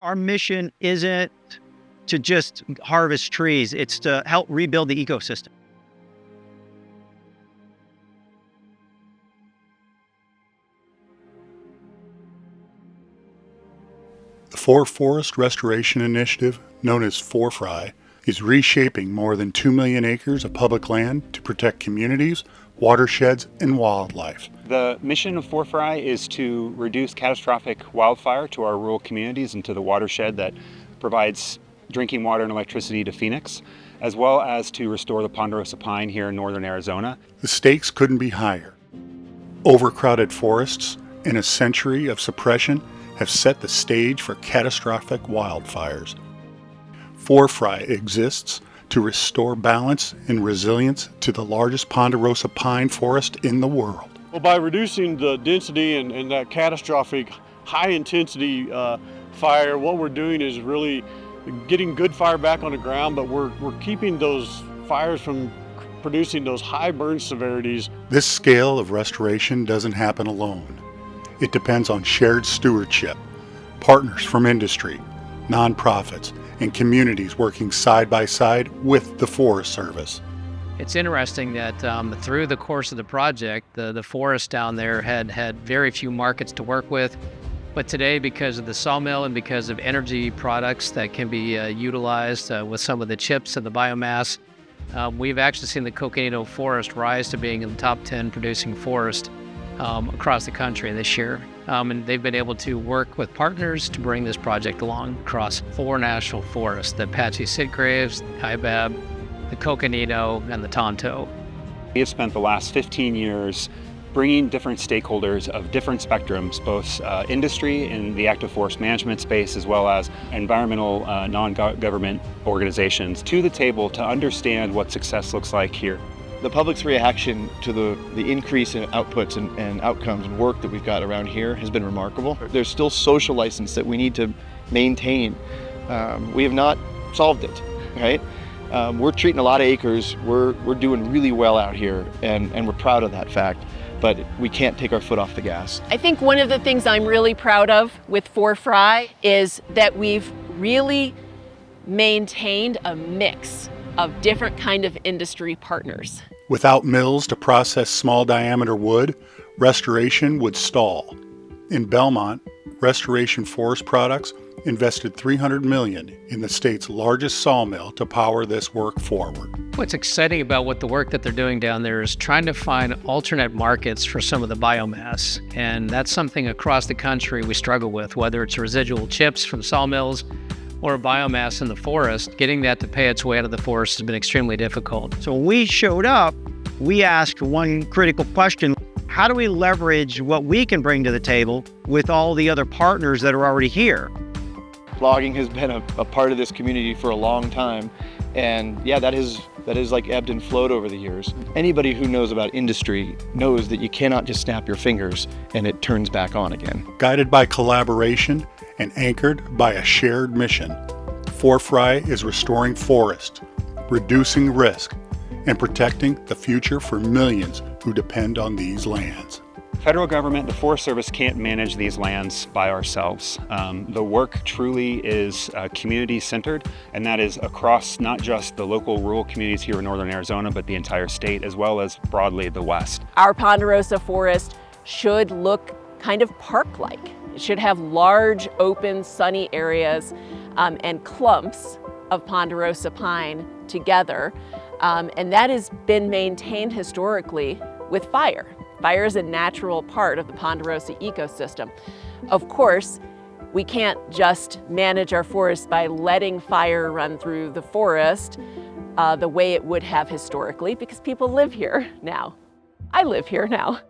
Our mission isn't to just harvest trees, it's to help rebuild the ecosystem. The Forest Restoration Initiative, known as FORFRI, is reshaping more than 2 million acres of public land to protect communities, watersheds, and wildlife. The mission of FORFRI is to reduce catastrophic wildfire to our rural communities and to the watershed that provides drinking water and electricity to Phoenix, as well as to restore the ponderosa pine here in northern Arizona. The stakes couldn't be higher. Overcrowded forests and a century of suppression have set the stage for catastrophic wildfires. FORFRI exists to restore balance and resilience to the largest ponderosa pine forest in the world. Well, by reducing the density and that catastrophic high-intensity fire, what we're doing is really getting good fire back on the ground, but we're keeping those fires from producing those high burn severities. This scale of restoration doesn't happen alone. It depends on shared stewardship, partners from industry, nonprofits, and communities working side by side with the Forest Service. It's interesting that through the course of the project, the forest down there had very few markets to work with. But today, because of the sawmill and because of energy products that can be utilized with some of the chips and the biomass, we've actually seen the Coconino Forest rise to being in the top 10 producing forest across the country this year. And they've been able to work with partners to bring this project along across 4 national forests: the Apache Sitgraves, the Kaibab, the Coconino, and the Tonto. We have spent the last 15 years bringing different stakeholders of different spectrums, both industry in the active forest management space as well as environmental non-government organizations, to the table to understand what success looks like here. The public's reaction to the increase in outputs and outcomes and work that we've got around here has been remarkable. There's still social license that we need to maintain. We have not solved it, right? We're treating a lot of acres. We're doing really well out here, and we're proud of that fact, but we can't take our foot off the gas. I think one of the things I'm really proud of with FORFRI is that we've really maintained a mix of different kind of industry partners. Without mills to process small diameter wood, restoration would stall. In Belmont, Restoration Forest Products invested $300 million in the state's largest sawmill to power this work forward. What's exciting about the work that they're doing down there is trying to find alternate markets for some of the biomass. And that's something across the country we struggle with, whether it's residual chips from sawmills or biomass in the forest. Getting that to pay its way out of the forest has been extremely difficult. So when we showed up, we asked one critical question: how do we leverage what we can bring to the table with all the other partners that are already here? Logging has been a part of this community for a long time, and yeah, that is like ebbed and flowed over the years. Anybody who knows about industry knows that you cannot just snap your fingers and it turns back on again. Guided by collaboration and anchored by a shared mission, FORFRI is restoring forest, reducing risk, and protecting the future for millions who depend on these lands. Federal government, the Forest Service, can't manage these lands by ourselves. The work truly is community-centered, and that is across not just the local rural communities here in northern Arizona, but the entire state, as well as broadly the West. Our ponderosa forest should look kind of park-like. It should have large, open, sunny areas and clumps of ponderosa pine together, and that has been maintained historically with fire. Fire is a natural part of the ponderosa ecosystem. Of course, we can't just manage our forests by letting fire run through the forest the way it would have historically, because people live here now. I live here now.